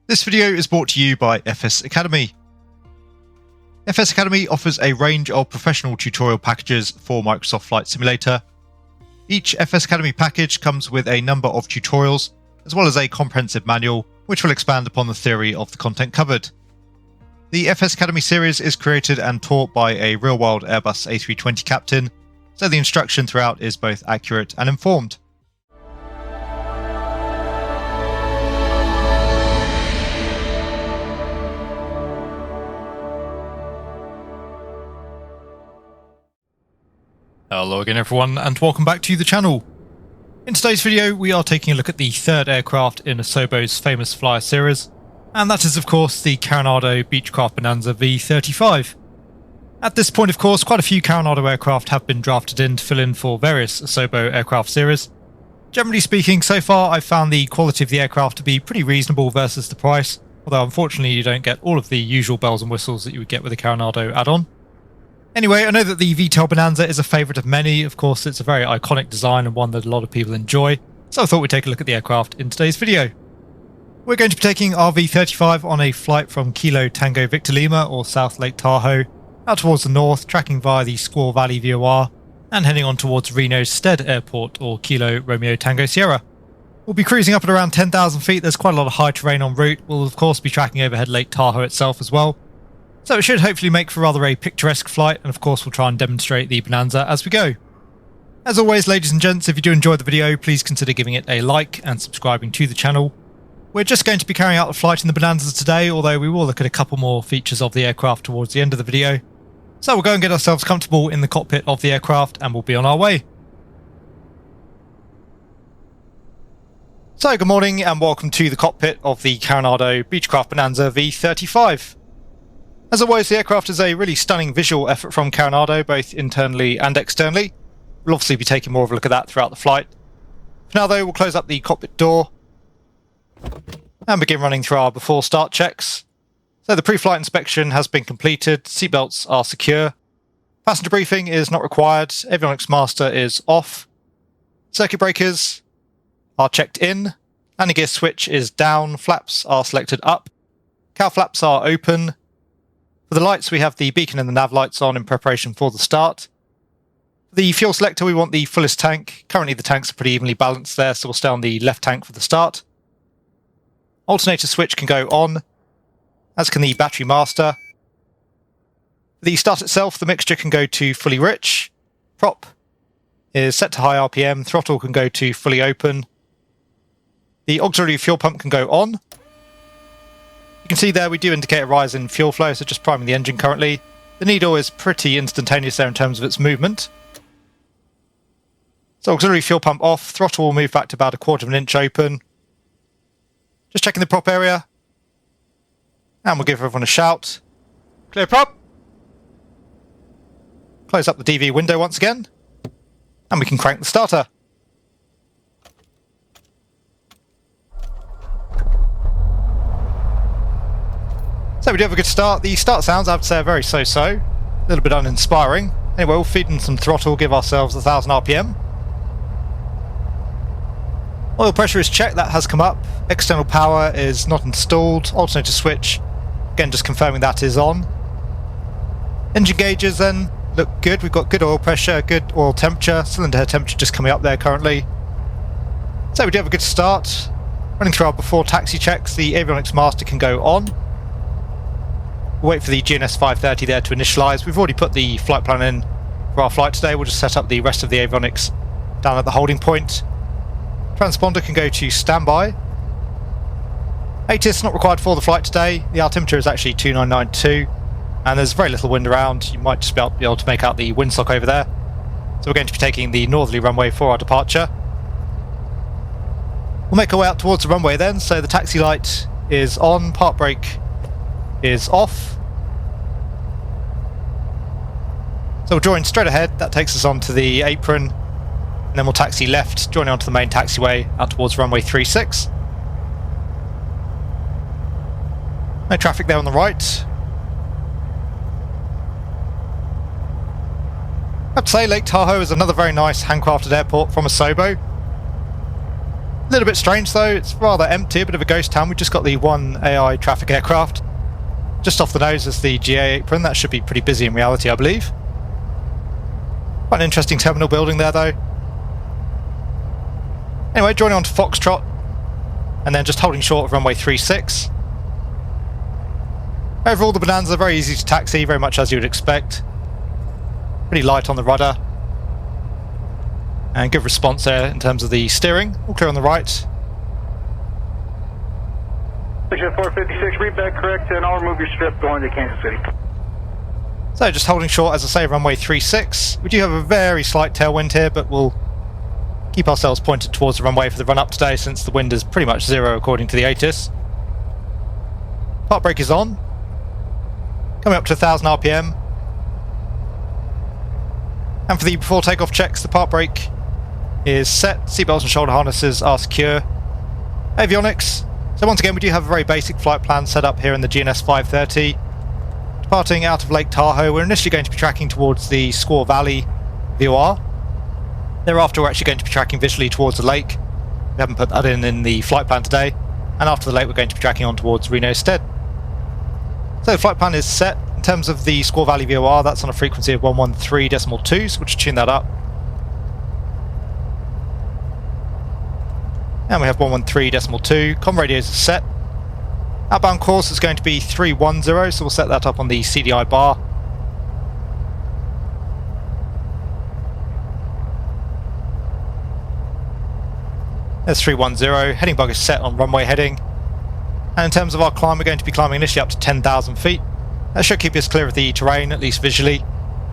This video is brought to you by FS Academy. FS Academy offers a range of professional tutorial packages for Microsoft Flight Simulator. Each FS Academy package comes with a number of tutorials, as well as a comprehensive manual, which will expand upon the theory of the content covered. The FS Academy series is created and taught by a real-world Airbus A320 captain, so the instruction throughout is both accurate and informed. Hello again everyone, and welcome back to the channel. In today's video we are taking a look at the third aircraft in Asobo's famous flyer series, and that is of course the Carenado Beechcraft Bonanza V35. At this point of course quite a few Carenado aircraft have been drafted in to fill in for various Asobo aircraft series. Generally speaking, so far I've found the quality of the aircraft to be pretty reasonable versus the price, although unfortunately you don't get all of the usual bells and whistles that you would get with a Carenado add-on. Anyway, I know that the VTOL Bonanza is a favourite of many. Of course, it's a very iconic design and one that a lot of people enjoy, so I thought we'd take a look at the aircraft in today's video. We're going to be taking our V35 on a flight from Kilo Tango Victor Lima, or South Lake Tahoe, out towards the north, tracking via the Squaw Valley VOR, and heading on towards Reno's Stead Airport, or Kilo Romeo Tango Sierra. We'll be cruising up at around 10,000 feet. There's quite a lot of high terrain en route. We'll of course be tracking overhead Lake Tahoe itself as well. So it should hopefully make for rather a picturesque flight, and of course we'll try and demonstrate the Bonanza as we go. As always, ladies and gents, if you do enjoy the video, please consider giving it a like and subscribing to the channel. We're just going to be carrying out the flight in the Bonanza today, although we will look at a couple more features of the aircraft towards the end of the video. So we'll go and get ourselves comfortable in the cockpit of the aircraft and we'll be on our way. So good morning and welcome to the cockpit of the Carenado Beechcraft Bonanza V35. As always, the aircraft is a really stunning visual effort from Carenado, both internally and externally. We'll obviously be taking more of a look at that throughout the flight. For now though, we'll close up the cockpit door and begin running through our before start checks. So the pre-flight inspection has been completed, seatbelts are secure, passenger briefing is not required, avionics master is off, circuit breakers are checked in, landing gear switch is down, flaps are selected up, cowl flaps are open. For the lights, we have the beacon and the nav lights on in preparation for the start. For the fuel selector, we want the fullest tank. Currently the tanks are pretty evenly balanced there, so we'll stay on the left tank for the start. Alternator switch can go on, as can the battery master. For the start itself, the mixture can go to fully rich. Prop is set to high RPM, throttle can go to fully open. The auxiliary fuel pump can go on. You can see there we do indicate a rise in fuel flow, so just priming the engine currently. The needle is pretty instantaneous there in terms of its movement. So auxiliary fuel pump off, throttle will move back to about 1/4 of an inch open. Just checking the prop area. And we'll give everyone a shout. Clear prop. Close up the DV window once again. And we can crank the starter. So we do have a good start. The start sounds, I would say, are very so-so. A little bit uninspiring. Anyway, we'll feed in some throttle, give ourselves 1000 RPM. Oil pressure is checked, that has come up. External power is not installed. Alternator switch, again just confirming that is on. Engine gauges then look good. We've got good oil pressure, good oil temperature. Cylinder head temperature just coming up there currently. So we do have a good start. Running through our before taxi checks, the avionics master can go on. We'll wait for the GNS 530 there to initialise. We've already put the flight plan in for our flight today. We'll just set up the rest of the avionics down at the holding point. Transponder can go to standby. HOTAS not required for the flight today. The altimeter is actually 2992 and there's very little wind around. You might just be able to make out the windsock over there. So we're going to be taking the northerly runway for our departure. We'll make our way out towards the runway then. So the taxi light is on, park brake is off. So we'll join straight ahead, that takes us onto the apron, and then we'll taxi left, joining onto the main taxiway out towards runway 36. No traffic there on the right. I have to say Lake Tahoe is another very nice handcrafted airport from Asobo. A little bit strange though, it's rather empty, a bit of a ghost town. We've just got the one AI traffic aircraft. Just off the nose is the GA apron. That should be pretty busy in reality, I believe. Quite an interesting terminal building there though. Anyway, joining on to Foxtrot, and then just holding short of runway 36. Overall, the Bonanza very easy to taxi, very much as you would expect. Pretty light on the rudder. And good response there in terms of the steering. All clear on the right. Section 456, read back correct, and I'll remove your strip going to Kansas City. So just holding short, as I say, runway 36. We do have a very slight tailwind here, but we'll keep ourselves pointed towards the runway for the run-up today, since the wind is pretty much zero according to the ATIS. Park brake is on. Coming up to 1000 RPM. And for the before takeoff checks, the park brake is set, seatbelts and shoulder harnesses are secure. Avionics. So once again, we do have a very basic flight plan set up here in the GNS 530. Departing out of Lake Tahoe, we're initially going to be tracking towards the Squaw Valley VOR. Thereafter, we're actually going to be tracking visually towards the lake. We haven't put that in the flight plan today. And after the lake, we're going to be tracking on towards Reno Stead. So the flight plan is set. In terms of the Squaw Valley VOR, that's on a frequency of 113.2, so we'll just tune that up. And we have 113.2. Comm radios are set. Outbound course is going to be 310, so we'll set that up on the CDI bar. There's 310. Heading bug is set on runway heading. And in terms of our climb, we're going to be climbing initially up to 10,000 feet. That should keep us clear of the terrain, at least visually.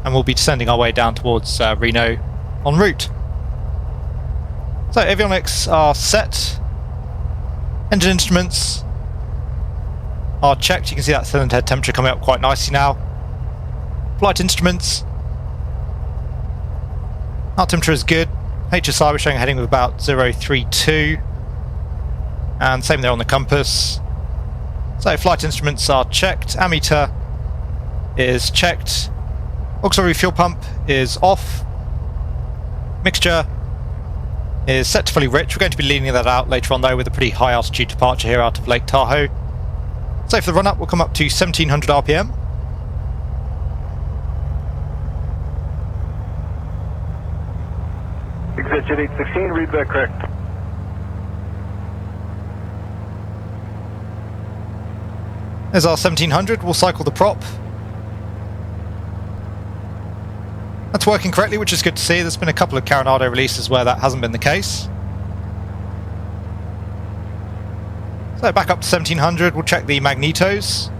And we'll be descending our way down towards Reno en route. So avionics are set. Engine instruments are checked. You can see that cylinder head temperature coming up quite nicely now. Flight instruments. Altimeter is good. HSI we're showing a heading of about 032. And same there on the compass. So flight instruments are checked. Ammeter is checked. Auxiliary fuel pump is off. Mixture is set to fully rich. We're going to be leaning that out later on though with a pretty high altitude departure here out of Lake Tahoe. So for the run up we'll come up to 1700 RPM. Exit jet 816, read back correct. There's our 1700, we'll cycle the prop. That's working correctly, which is good to see. There's been a couple of Carenado releases where that hasn't been the case. So back up to 1700, we'll check the magnetos.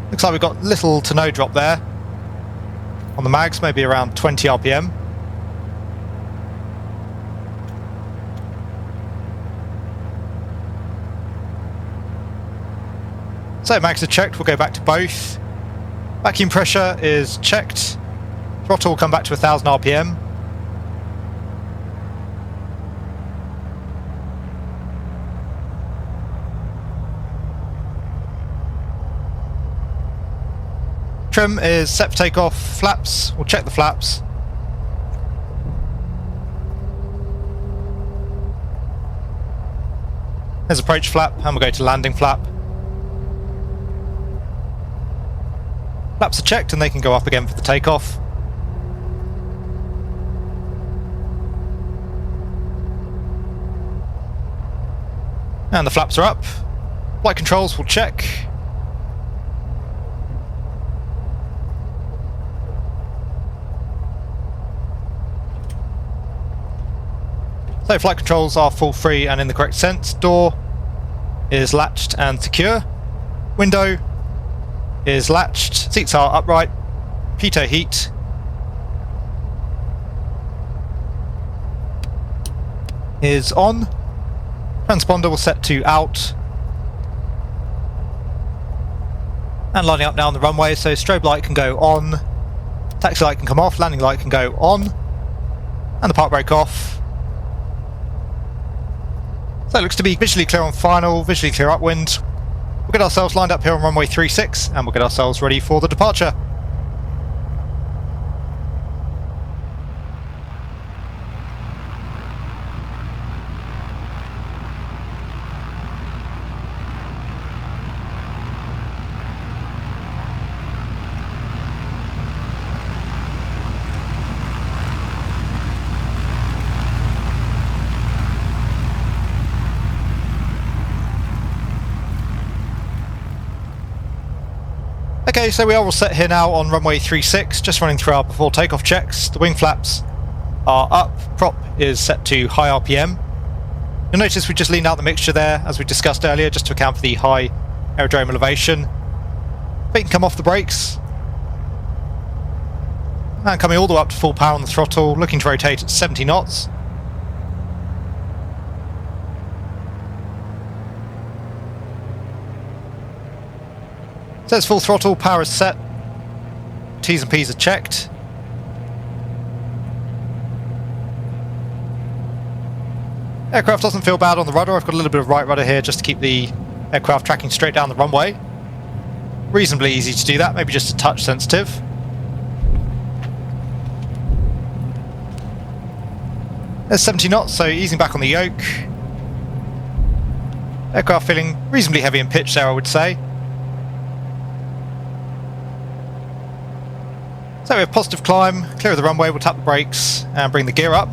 Looks like we've got little to no drop there on the mags, maybe around 20 RPM. So mags are checked, we'll go back to both. Vacuum pressure is checked. Throttle will come back to 1000 RPM. Trim is set for takeoff. Flaps, we'll check the flaps. There's approach flap, and we'll go to landing flap. Flaps are checked and they can go up again for the takeoff. And the flaps are up. Flight controls will check. So flight controls are full free and in the correct sense. Door is latched and secure. Window is latched. Seats are upright. Pitot heat. Is on. Transponder will set to out. And lining up now on the runway, so strobe light can go on. Taxi light can come off. Landing light can go on. And the park brake off. So it looks to be visually clear on final, visually clear upwind. We'll get ourselves lined up here on runway 36 and we'll get ourselves ready for the departure. Okay, so we are all set here now on runway 36, just running through our before takeoff checks. The wing flaps are up, prop is set to high RPM. You'll notice we just leaned out the mixture there, as we discussed earlier, just to account for the high aerodrome elevation. Feet can come off the brakes. And coming all the way up to full power on the throttle, looking to rotate at 70 knots. Says full throttle, power is set, T's and P's are checked. Aircraft doesn't feel bad on the rudder. I've got a little bit of right rudder here just to keep the aircraft tracking straight down the runway. Reasonably easy to do that, maybe just a touch sensitive. There's 70 knots, so easing back on the yoke. Aircraft feeling reasonably heavy in pitch there, I would say. So we have positive climb, clear of the runway, we'll tap the brakes and bring the gear up.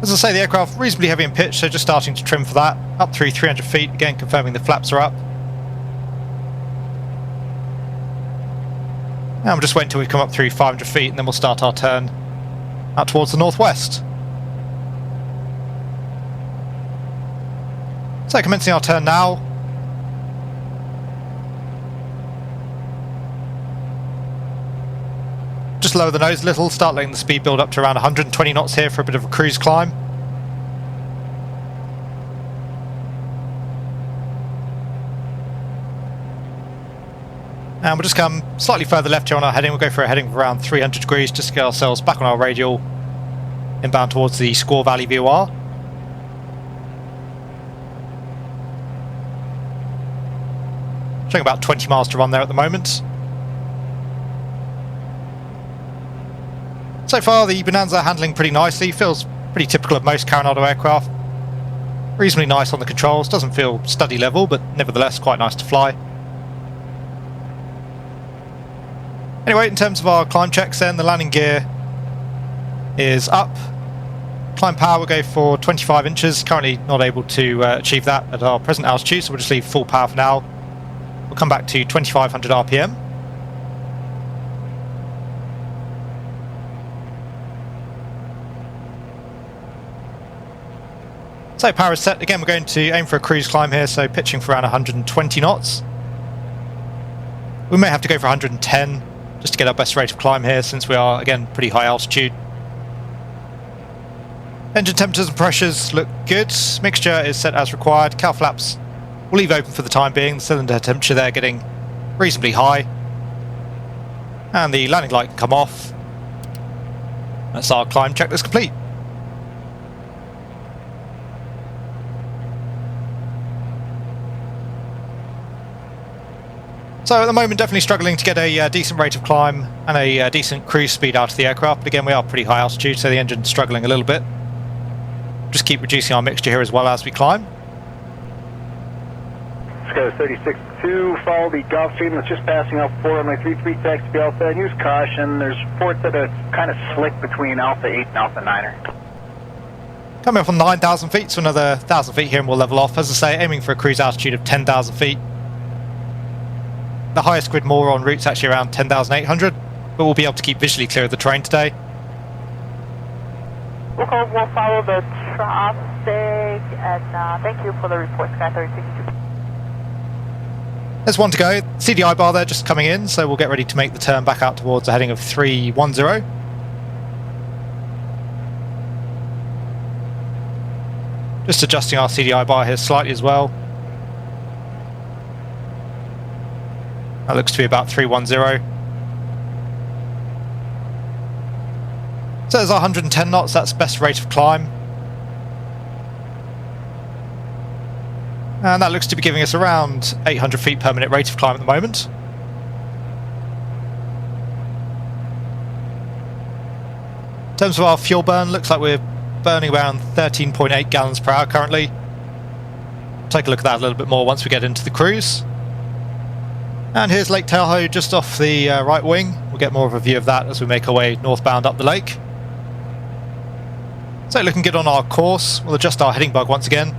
As I say, the aircraft reasonably heavy in pitch, so just starting to trim for that. Up through 300 feet, again confirming the flaps are up. And we'll just wait until we come up through 500 feet and then we'll start our turn out towards the northwest. So commencing our turn now. Just lower the nose a little, start letting the speed build up to around 120 knots here for a bit of a cruise climb. And we'll just come slightly further left here on our heading. We'll go for a heading of around 300 degrees just to get ourselves back on our radial, inbound towards the Squaw Valley VOR. Showing about 20 miles to run there at the moment. So far the Bonanza handling pretty nicely, feels pretty typical of most Carenado aircraft. Reasonably nice on the controls, doesn't feel study level, but nevertheless quite nice to fly. Anyway, in terms of our climb checks then, the landing gear is up. Climb power will go for 25 inches, currently not able to achieve that at our present altitude, so we'll just leave full power for now. We'll come back to 2500 RPM. So power is set, again we're going to aim for a cruise climb here, so pitching for around 120 knots. We may have to go for 110 just to get our best rate of climb here since we are again pretty high altitude. Engine temperatures and pressures look good, mixture is set as required, cowl flaps we'll leave open for the time being, the cylinder temperature there getting reasonably high. And the landing light can come off. That's our climb checklist complete. So at the moment definitely struggling to get a decent rate of climb and a decent cruise speed out of the aircraft, but again we are pretty high altitude so the engine's struggling a little bit. Just keep reducing our mixture here as well as we climb. Sky 36-2, follow the Gulf Stream that's just passing off 4 runway 33 taxi to Alpha, and use caution, there's reports that it's kind of slick between Alpha 8 and Alpha 9er. Coming up on 9,000 feet, so another 1,000 feet here and we'll level off. As I say, aiming for a cruise altitude of 10,000 feet. The highest grid more on route's actually around 10,800, but we'll be able to keep visually clear of the terrain today. We'll follow the traffic, and thank you for the report, Sky 36. There's one to go. CDI bar there just coming in, so we'll get ready to make the turn back out towards a heading of 310. Just adjusting our CDI bar here slightly as well. That looks to be about 310. So there's our 110 knots, that's best rate of climb. And that looks to be giving us around 800 feet per minute rate of climb at the moment. In terms of our fuel burn, looks like we're burning around 13.8 gallons per hour currently. Take a look at that a little bit more once we get into the cruise. And here's Lake Tahoe just off the right wing. We'll get more of a view of that as we make our way northbound up the lake. So looking good on our course. We'll adjust our heading bug once again.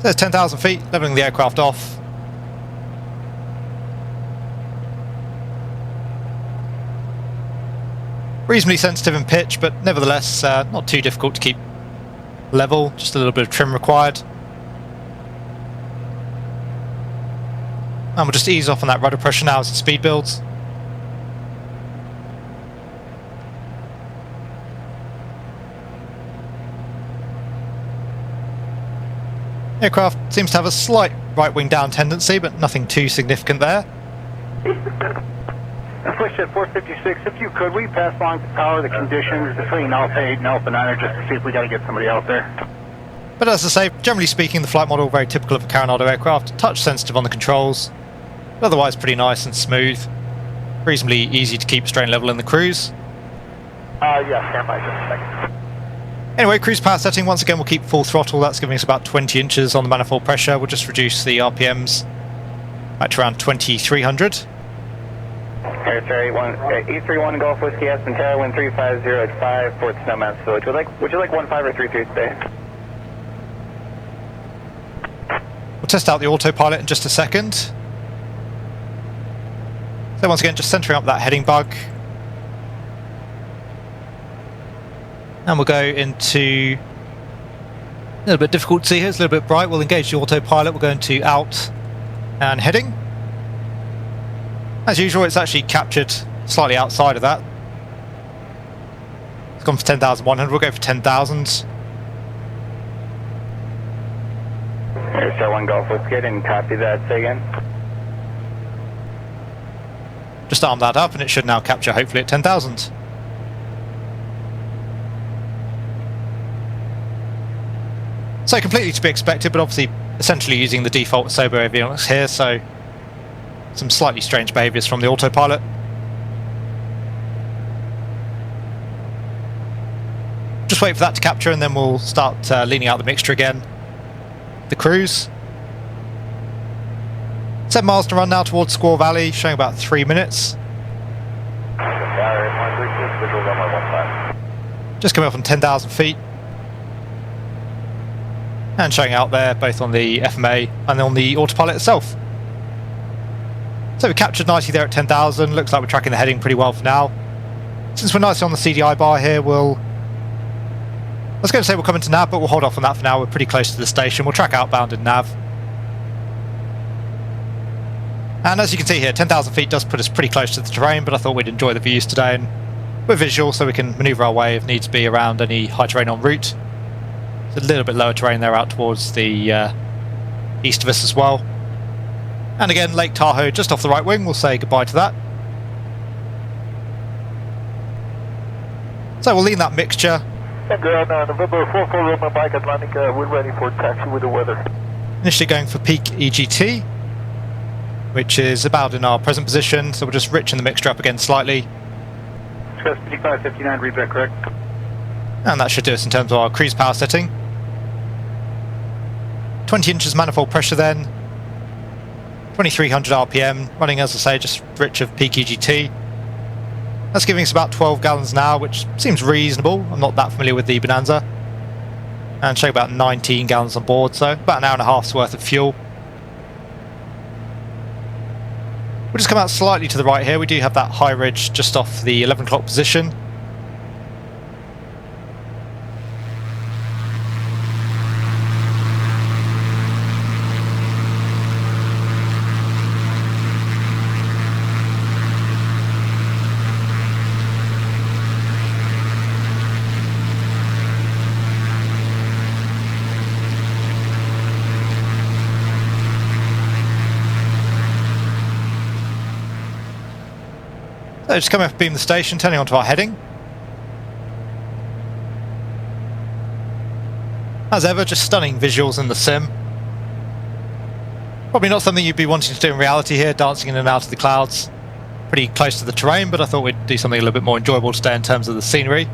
There's 10,000 feet, levelling the aircraft off. Reasonably sensitive in pitch, but nevertheless not too difficult to keep level, just a little bit of trim required. And we'll just ease off on that rudder pressure now as the speed builds. Aircraft seems to have a slight right wing down tendency, but nothing too significant there. Flight Jet 456, if you could, will you pass along to power the conditions between Alpha 8 and Alpha 9 just to see if we got to get somebody out there? But as I say, generally speaking, the flight model very typical of a Carenado aircraft, touch sensitive on the controls, but otherwise pretty nice and smooth. Reasonably easy to keep strain level in the cruise. Yeah, stand by just a second. Anyway, cruise power setting, once again we'll keep full throttle, that's giving us about 20 inches on the manifold pressure. We'll just reduce the RPMs back to around 2300. Air 831 Golf Whiskey Aspen Tower, wind 350 at 5, Fort Snowmass Village. Would you like 15 or 33 today? We'll test out the autopilot in just a second. So once again, just centering up that heading bug. And we'll go into a little bit difficult to see here, it's a little bit bright. We'll engage the autopilot, we'll go into out and heading. As usual, it's actually captured slightly outside of that. It's gone for 10,100, we'll go for 10,000. Air 1 Golf Whiskey, didn't copy that, say again. Just arm that up and it should now capture hopefully at 10,000. So completely to be expected, but obviously essentially using the default Asobo avionics here, so some slightly strange behaviours from the autopilot. Just wait for that to capture and then we'll start leaning out the mixture again. The cruise. 7 miles to run now towards Squaw Valley, showing about 3 minutes. Just coming up on 10,000 feet. And showing out there both on the FMA and on the autopilot itself. So we captured nicely there at 10,000, looks like we're tracking the heading pretty well for now. Since we're nicely on the CDI bar here, I was going to say we'll come into nav, but we'll hold off on that for now, we're pretty close to the station, we'll track outbound in nav. And as you can see here, 10,000 feet does put us pretty close to the terrain, but I thought we'd enjoy the views today, and we're visual so we can manoeuvre our way if needs be around any high terrain en route. A little bit lower terrain there out towards the east of us as well. And again, Lake Tahoe just off the right wing, we'll say goodbye to that. So we'll lean that mixture. November 44 Roman Mike Atlantic, we're ready for taxi with the weather. Initially going for peak EGT, which is about in our present position, so we'll just richen the mixture up again slightly. Express 5559, read that correct? And that should do us in terms of our cruise power setting. 20 inches manifold pressure then, 2300 RPM, running as I say just rich of peak EGT. That's giving us about 12 gallons an hour, which seems reasonable. I'm not that familiar with the Bonanza. And show about 19 gallons on board, so about an hour and a half's worth of fuel. We'll just come out slightly to the right here. We do have that high ridge just off the 11 o'clock position. So just coming up beam the station, turning onto our heading. As ever, just stunning visuals in the sim. Probably not something you'd be wanting to do in reality here, dancing in and out of the clouds. Pretty close to the terrain, but I thought we'd do something a little bit more enjoyable today in terms of the scenery.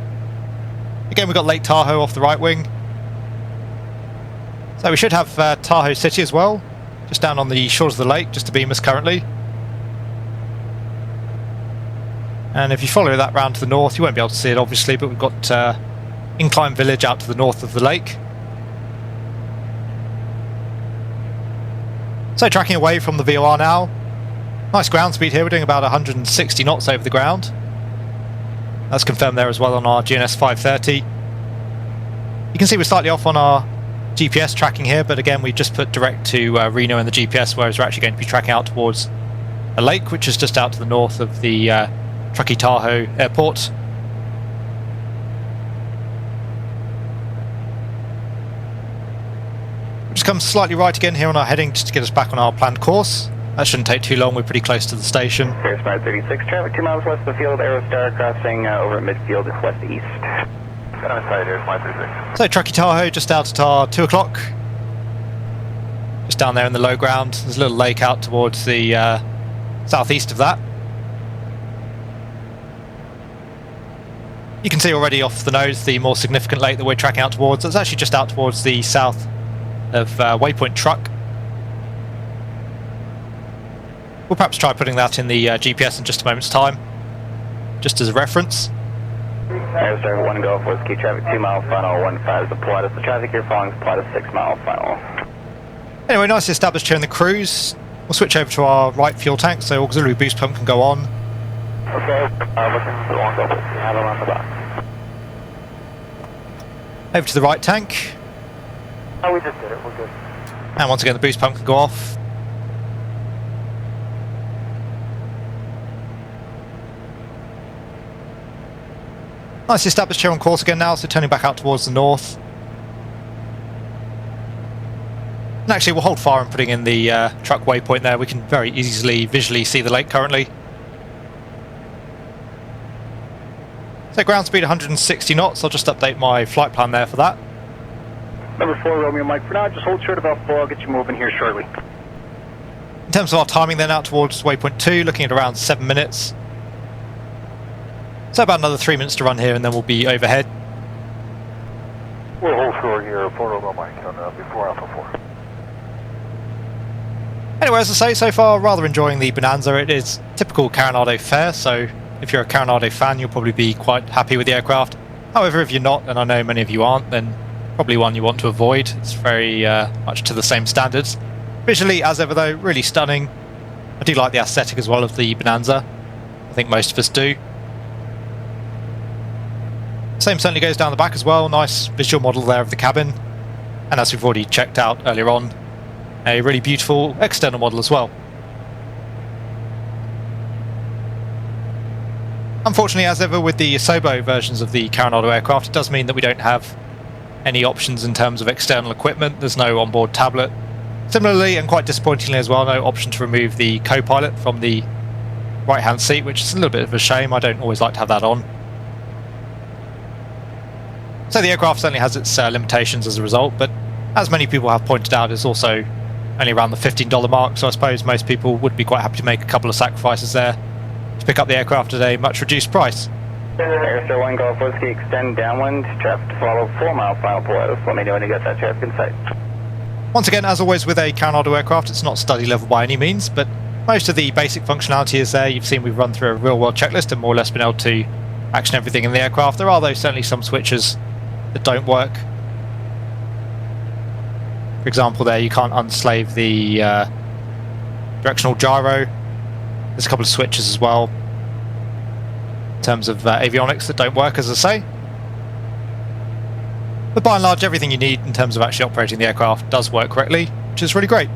Again, we've got Lake Tahoe off the right wing. So we should have Tahoe City as well, just down on the shores of the lake, just to beam us currently. And if you follow that round to the north, you won't be able to see it obviously, but we've got Incline Village out to the north of the lake. So tracking away from the VOR now. Nice ground speed here, we're doing about 160 knots over the ground. That's confirmed there as well on our GNS 530. You can see we're slightly off on our GPS tracking here, but again we just put direct to Reno in the GPS, whereas we're actually going to be tracking out towards a lake, which is just out to the north of the Truckee Tahoe Airport. We'll just come slightly right again here on our heading just to get us back on our planned course. That shouldn't take too long, we're pretty close to the station. Here's 536, traffic 2 miles west of the field, Aerostar crossing over at midfield west to east. Got on side, here's 536. So Truckee Tahoe just out at our 2 o'clock. Just down there in the low ground, there's a little lake out towards the southeast of that. You can see already off the nose the more significant lake that we're tracking out towards. It's actually just out towards the south of Waypoint Truck. We'll perhaps try putting that in the GPS in just a moment's time, just as a reference. Aerostar 1 Golf Whiskey, traffic 2 mile final, 15 is the Pilatus. The traffic you're following is Pilatus 6 mile final. Anyway, nicely established here in the cruise. We'll switch over to our right fuel tank so auxiliary boost pump can go on. Okay, looking for the 1 Golf Whiskey, have it on the back. Over to the right tank. Oh, we just did it, we're good. And once again the boost pump can go off. Nicely established here on course again now, so turning back out towards the north. And actually we'll hold fire and putting in the truck waypoint there. We can very easily visually see the lake currently. So ground speed 160 knots, I'll just update my flight plan there for that. Number 4 Romeo Mike, for now just hold short about 4, I'll get you moving here shortly. In terms of our timing then out towards waypoint 2, looking at around 7 minutes. So about another 3 minutes to run here and then we'll be overhead. We'll hold short here, 4 Romeo Mike on before Alpha 4. Anyway, as I say, so far rather enjoying the Bonanza. It is typical Carenado fare, so if you're a Carenado fan you'll probably be quite happy with the aircraft. However, if you're not, and I know many of you aren't, then probably one you want to avoid. It's very much to the same standards. Visually, as ever though, really stunning. I do like the aesthetic as well of the Bonanza. I think most of us do. Same certainly goes down the back as well. Nice visual model there of the cabin. And as we've already checked out earlier on, a really beautiful external model as well. Unfortunately, as ever with the Asobo versions of the Carenado aircraft, it does mean that we don't have any options in terms of external equipment. There's no onboard tablet. Similarly, and quite disappointingly as well, no option to remove the co-pilot from the right-hand seat, which is a little bit of a shame. I don't always like to have that on. So the aircraft certainly has its limitations as a result, but as many people have pointed out, it's also only around the $15 mark, so I suppose most people would be quite happy to make a couple of sacrifices there to pick up the aircraft at a much reduced price. Aerostar 1 Golf Whiskey, extend downwind, traffic to follow 4 mile final Pilatus. Let me know when you get that traffic in sight. Once again, as always with a Carenado aircraft, it's not study level by any means, but most of the basic functionality is there. You've seen we've run through a real world checklist and more or less been able to action everything in the aircraft. There are though certainly some switches that don't work. For example, there you can't unslave the directional gyro. There's a couple of switches as well in terms of avionics that don't work, as I say. But by and large, everything you need in terms of actually operating the aircraft does work correctly, which is really great.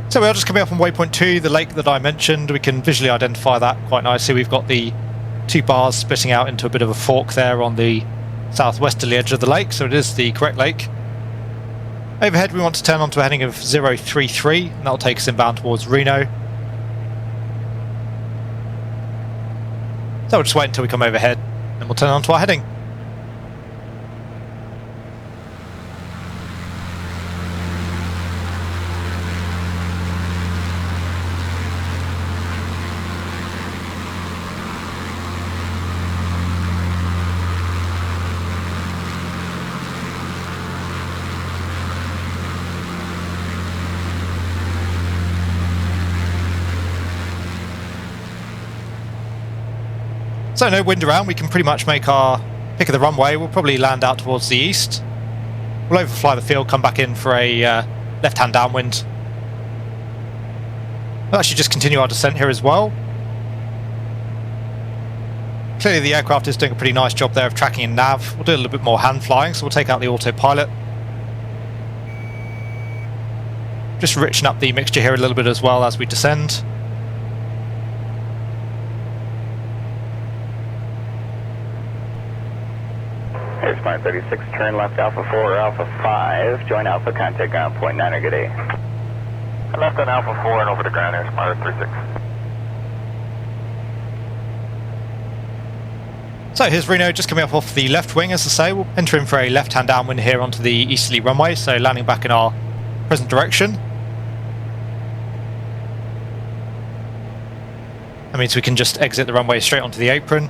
So we are just coming up on waypoint 2, the lake that I mentioned. We can visually identify that quite nicely. We've got the two bars splitting out into a bit of a fork there on the southwesterly edge of the lake, so it is the correct lake. Overhead we want to turn onto a heading of 033, and that'll take us inbound towards Reno. So we'll just wait until we come overhead, and we'll turn onto our heading. So no wind around, we can pretty much make our pick of the runway. We'll probably land out towards the east. We'll overfly the field, come back in for a left-hand downwind. We'll actually just continue our descent here as well. Clearly the aircraft is doing a pretty nice job there of tracking in nav. We'll do a little bit more hand flying, so we'll take out the autopilot. Just richen up the mixture here a little bit as well as we descend. Here's Smart 36, turn left Alpha 4 or Alpha 5, join Alpha, contact ground point 9 or good A. I left on Alpha 4 and over to ground, here's Smart 36. So here's Reno just coming up off the left wing, as I say. We'll enter in for a left-hand downwind here onto the easterly runway, so landing back in our present direction. That means we can just exit the runway straight onto the apron.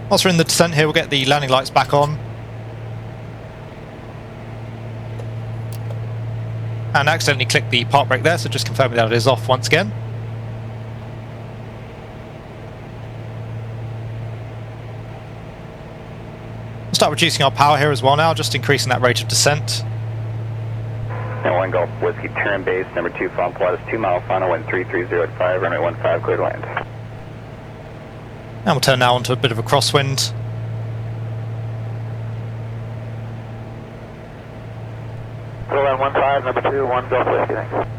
Once we're in the descent here, we'll get the landing lights back on. And accidentally click the park brake there, so just confirming that it is off once again. We'll start reducing our power here as well now, just increasing that rate of descent. And 1 Golf Whiskey, turn base, number 2, Fawn Pilatus, 2 mile final, wind 330 at 5, runway 15, clear to land. And we'll turn now onto a bit of a crosswind. Clear land 15, number 2, 1 Golf Whiskey, thanks.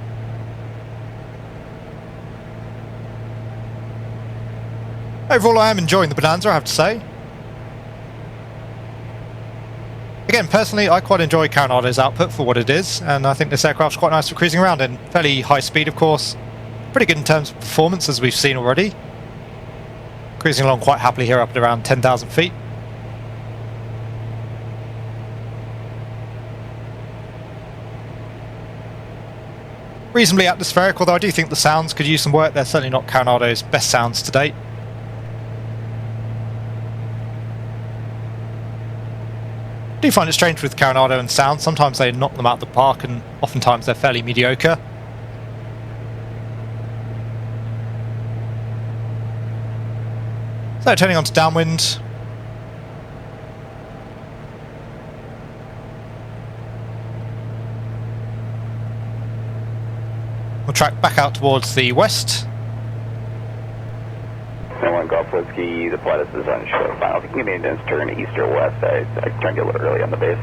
Overall, I am enjoying the Bonanza, I have to say. Again, personally, I quite enjoy Carenado's output for what it is, and I think this aircraft's quite nice for cruising around in. Fairly high speed, of course. Pretty good in terms of performance, as we've seen already. Cruising along quite happily here up at around 10,000 feet. Reasonably atmospheric, although I do think the sounds could use some work. They're certainly not Carenado's best sounds to date. I do find it strange with Carenado and sound. Sometimes they knock them out of the park, and oftentimes they're fairly mediocre. So turning on to downwind. We'll track back out towards the west. And 1 Golf Whiskey, the Pilatus is on show final. If you can give me an instant turn east or west, I turned you a little early on the base.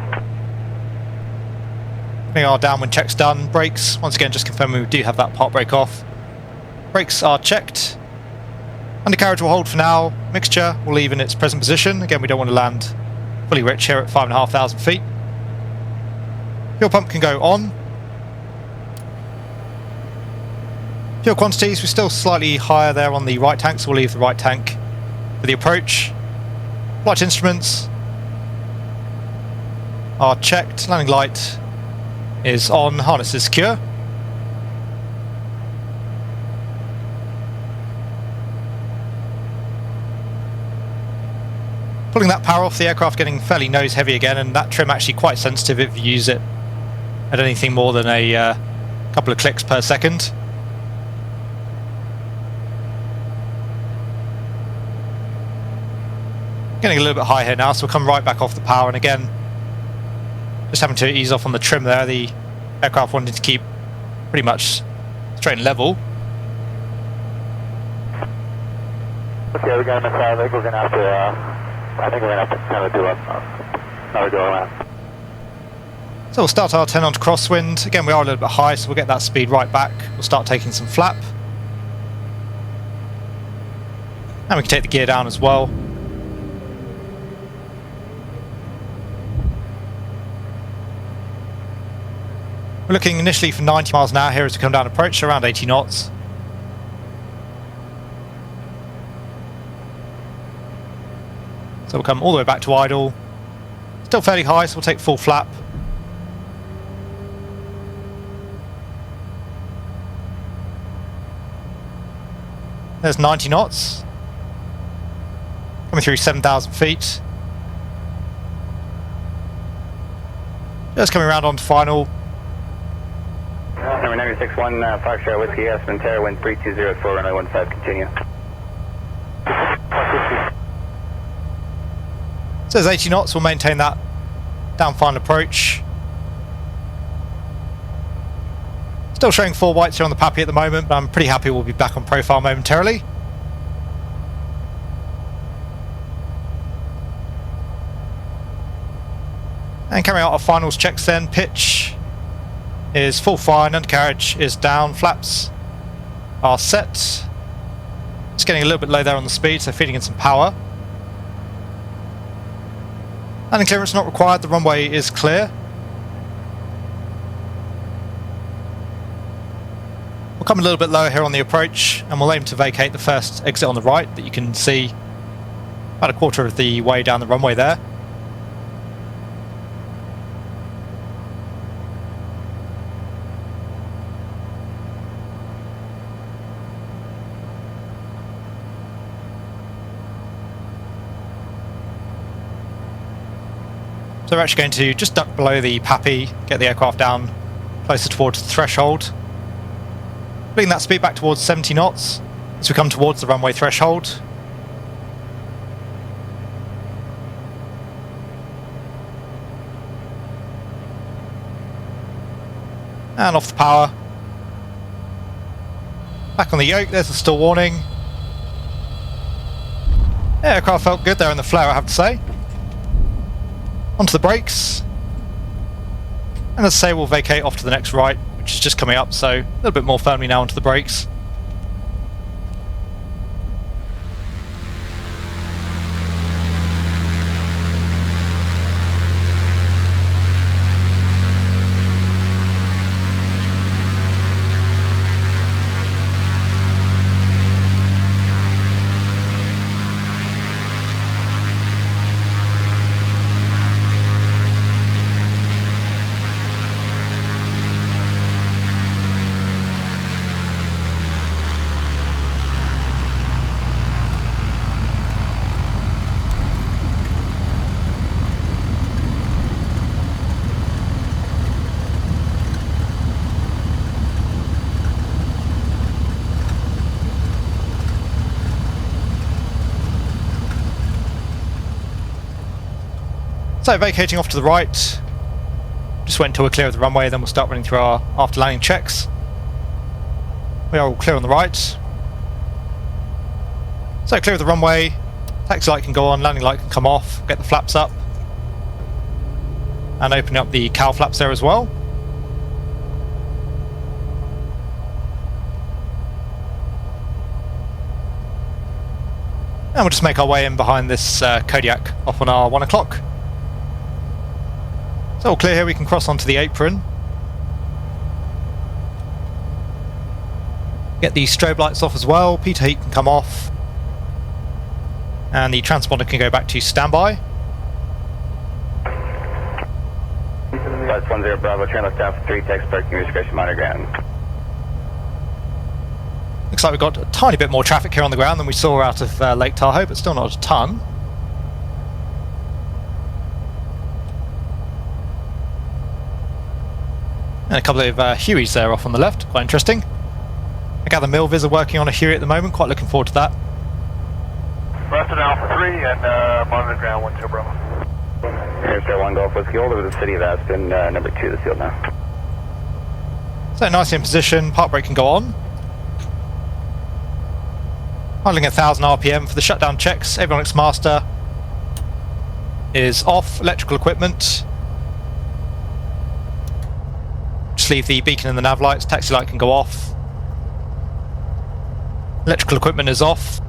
Getting our downwind checks done. Brakes, once again, just confirming we do have that park brake off. Brakes are checked. Undercarriage will hold for now. Mixture will leave in its present position. Again, we don't want to land fully rich here at 5,500 feet. Fuel pump can go on. Fuel quantities, we're still slightly higher there on the right tank, so we'll leave the right tank for the approach. Flight instruments are checked. Landing light is on. Harness is secure. Pulling that power off, the aircraft getting fairly nose heavy again, and that trim actually quite sensitive if you use it at anything more than a couple of clicks per second. Getting a little bit high here now, so we'll come right back off the power, and again just having to ease off on the trim there. The aircraft wanted to keep pretty much straight and level. Okay, we're going to miss out. I think we're going to have to, I think we're going to have to kind of do another go around. So we'll start our 10 onto crosswind. Again, we are a little bit high, so we'll get that speed right back. We'll start taking some flap. And we can take the gear down as well. We're looking initially for 90 miles an hour here as we come down approach, so around 80 knots. So we'll come all the way back to idle. Still fairly high, so we'll take full flap. There's 90 knots. Coming through 7,000 feet. Just coming around onto final. Number 961, Foxtrot Whiskey, Aspen Terra, wind 3204, runway 15, continue. So there's 80 knots, we'll maintain that down final approach. Still showing 4 whites here on the Pappy at the moment, but I'm pretty happy we'll be back on profile momentarily. And carrying out our finals checks then. Pitch is full fine, undercarriage is down, flaps are set. Just getting a little bit low there on the speed, so feeding in some power. Landing clearance not required, the runway is clear. We'll come a little bit lower here on the approach, and we'll aim to vacate the first exit on the right that you can see about a quarter of the way down the runway there. So we're actually going to just duck below the Pappy, get the aircraft down closer towards the threshold. Bring that speed back towards 70 knots as we come towards the runway threshold. And off the power. Back on the yoke, there's the stall warning. Yeah, aircraft felt good there in the flare, I have to say. Onto the brakes, and as I say, we'll vacate off to the next right, which is just coming up, so a little bit more firmly now onto the brakes. So vacating off to the right, just wait until we're clear of the runway, then we'll start running through our after landing checks. We are all clear on the right. So clear of the runway, taxi light can go on, landing light can come off, get the flaps up, and open up the cowl flaps there as well. And we'll just make our way in behind this Kodiak off on our 1 o'clock. So all clear here, we can cross onto the apron. Get the strobe lights off as well, Peter heat can come off. And the transponder can go back to standby. Flight 10 Bravo, turn left down for 3, text parking, your discretion, monitor ground. Looks like we've got a tiny bit more traffic here on the ground than we saw out of Lake Tahoe, but still not a ton. And a couple of Hueys there off on the left, quite interesting. I gather Milviz are working on a Huey at the moment, quite looking forward to that. Western Alpha 3 and monitor ground 12 Bravo. Here's Air 1 Golf Whiskey, over to the city of Aspen, number 2 this field now. So nicely in position, park brake can go on. Handling at 1000 RPM for the shutdown checks. Avionics master is off, electrical equipment. Just leave the beacon and the nav lights, taxi light can go off. Electrical equipment is off.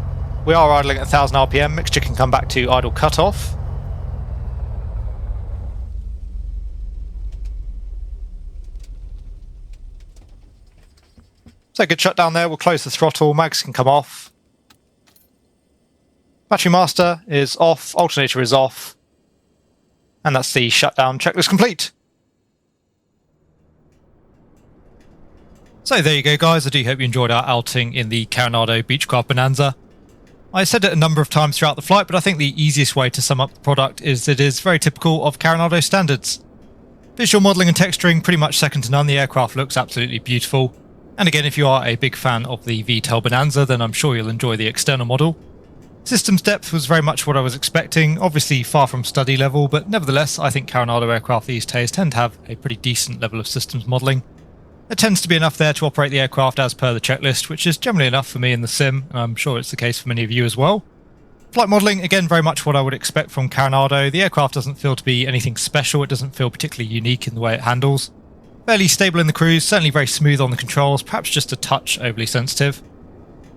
We are idling at 1000 RPM, mixture can come back to idle cutoff. So good shutdown there, we'll close the throttle, mags can come off. Battery master is off, alternator is off. And that's the shutdown checklist complete. So there you go guys, I do hope you enjoyed our outing in the Carenado Beechcraft Bonanza. I said it a number of times throughout the flight, but I think the easiest way to sum up the product is that it is very typical of Carenado standards. Visual modelling and texturing pretty much second to none, the aircraft looks absolutely beautiful. And again, if you are a big fan of the VTOL Bonanza, then I'm sure you'll enjoy the external model. Systems depth was very much what I was expecting, obviously far from study level, but nevertheless I think Carenado aircraft these days tend to have a pretty decent level of systems modelling. There tends to be enough there to operate the aircraft as per the checklist, which is generally enough for me in the sim, and I'm sure it's the case for many of you as well. Flight modelling, again very much what I would expect from Carenado. The aircraft doesn't feel to be anything special, it doesn't feel particularly unique in the way it handles. Fairly stable in the cruise, certainly very smooth on the controls, perhaps just a touch overly sensitive.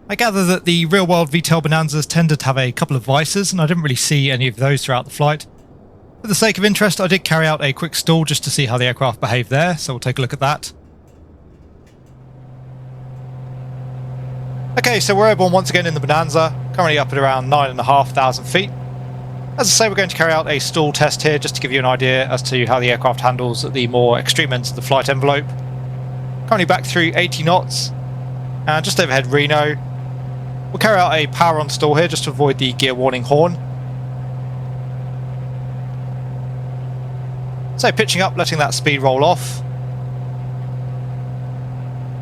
I gather that the real-world VTOL Bonanzas tended to have a couple of vices, and I didn't really see any of those throughout the flight. For the sake of interest, I did carry out a quick stall just to see how the aircraft behaved there, so we'll take a look at that. Okay, so we're airborne once again in the Bonanza, currently up at around 9,500 feet. As I say, we're going to carry out a stall test here just to give you an idea as to how the aircraft handles at the more extreme ends of the flight envelope. Currently back through 80 knots, and just overhead Reno. We'll carry out a power on stall here just to avoid the gear warning horn. So pitching up, letting that speed roll off.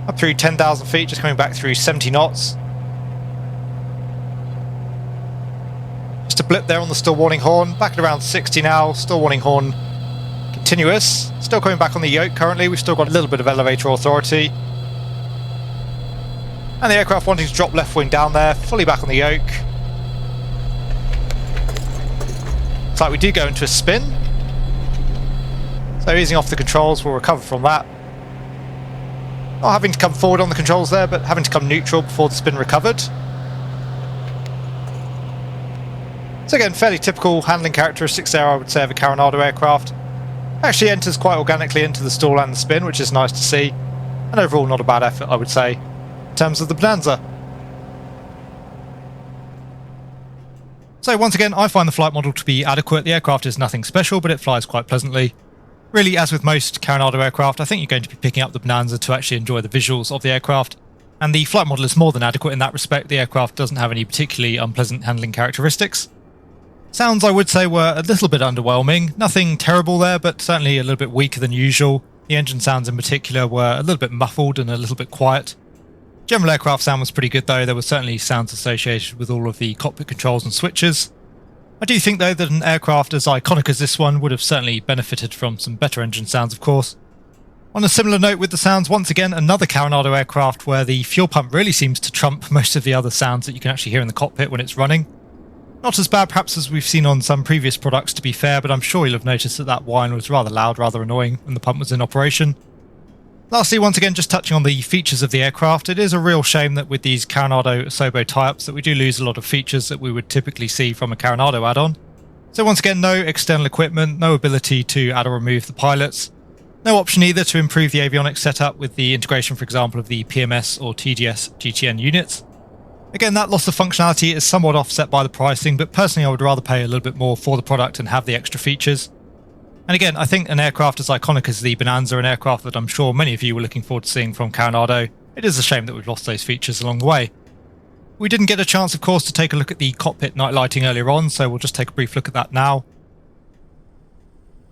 Up through 10,000 feet, just coming back through 70 knots. Just a blip there on the stall warning horn, back at around 60 now, stall warning horn continuous. Still coming back on the yoke currently, we've still got a little bit of elevator authority. And the aircraft wanting to drop left wing down there, fully back on the yoke. Looks like we do go into a spin. So easing off the controls, we'll recover from that. Not having to come forward on the controls there, but having to come neutral before the spin recovered. So again, fairly typical handling characteristics there, I would say, of a Carenado aircraft. Actually enters quite organically into the stall and the spin, which is nice to see. And overall not a bad effort, I would say, in terms of the Bonanza. So once again, I find the flight model to be adequate. The aircraft is nothing special, but it flies quite pleasantly. Really, as with most Carenado aircraft, I think you're going to be picking up the Bonanza to actually enjoy the visuals of the aircraft. And the flight model is more than adequate in that respect. The aircraft doesn't have any particularly unpleasant handling characteristics. Sounds, I would say, were a little bit underwhelming. Nothing terrible there, but certainly a little bit weaker than usual. The engine sounds in particular were a little bit muffled and a little bit quiet. General aircraft sound was pretty good though. There were certainly sounds associated with all of the cockpit controls and switches. I do think though that an aircraft as iconic as this one would have certainly benefited from some better engine sounds, of course. On a similar note with the sounds, once again another Carenado aircraft where the fuel pump really seems to trump most of the other sounds that you can actually hear in the cockpit when it's running. Not as bad perhaps as we've seen on some previous products, to be fair, but I'm sure you'll have noticed that that whine was rather loud, rather annoying when the pump was in operation. Lastly, once again, just touching on the features of the aircraft, it is a real shame that with these Carenado Asobo tie-ups that we do lose a lot of features that we would typically see from a Carenado add-on. So once again, no external equipment, no ability to add or remove the pilots, no option either to improve the avionics setup with the integration, for example, of the PMS or TDS GTN units. Again, that loss of functionality is somewhat offset by the pricing, but personally I would rather pay a little bit more for the product and have the extra features. And again, I think an aircraft as iconic as the Bonanza, an aircraft that I'm sure many of you were looking forward to seeing from Carenado, it is a shame that we've lost those features along the way. We didn't get a chance, of course, to take a look at the cockpit night lighting earlier on, so we'll just take a brief look at that now.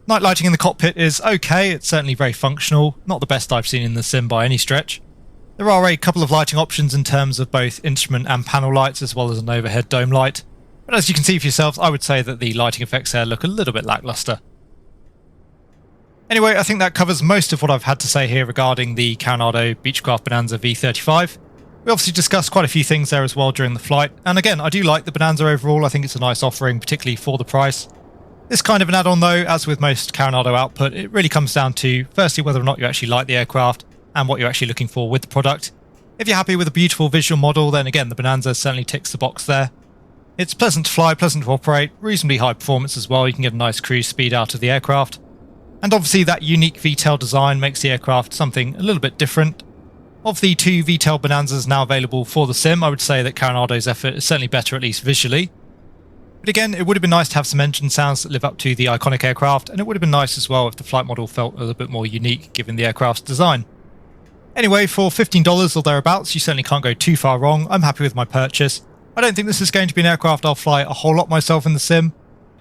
Night lighting in the cockpit is okay, it's certainly very functional, not the best I've seen in the sim by any stretch. There are a couple of lighting options in terms of both instrument and panel lights as well as an overhead dome light, but as you can see for yourselves, I would say that the lighting effects there look a little bit lackluster. Anyway, I think that covers most of what I've had to say here regarding the Carenado Beechcraft Bonanza V35. We obviously discussed quite a few things there as well during the flight, and again, I do like the Bonanza overall. I think it's a nice offering, particularly for the price. This kind of an add-on though, as with most Carenado output, it really comes down to, firstly, whether or not you actually like the aircraft and what you're actually looking for with the product. If you're happy with a beautiful visual model, then again, the Bonanza certainly ticks the box there. It's pleasant to fly, pleasant to operate, reasonably high performance as well. You can get a nice cruise speed out of the aircraft. And obviously that unique VTOL design makes the aircraft something a little bit different. Of the two VTOL Bonanzas now available for the sim, I would say that Carenado's effort is certainly better, at least visually. But again, it would have been nice to have some engine sounds that live up to the iconic aircraft, and it would have been nice as well if the flight model felt a little bit more unique given the aircraft's design. Anyway, for $15 or thereabouts, you certainly can't go too far wrong. I'm happy with my purchase. I don't think this is going to be an aircraft I'll fly a whole lot myself in the sim,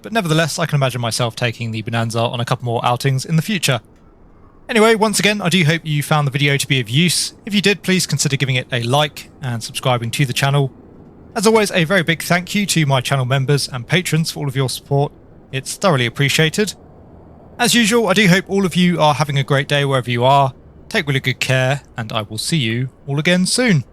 but nevertheless I can imagine myself taking the Bonanza on a couple more outings in the future. Anyway, once again, I do hope you found the video to be of use. If you did, please consider giving it a like and subscribing to the channel. As always, a very big thank you to my channel members and patrons for all of your support. It's thoroughly appreciated. As usual, I do hope all of you are having a great day wherever you are. Take really good care, and I will see you all again soon.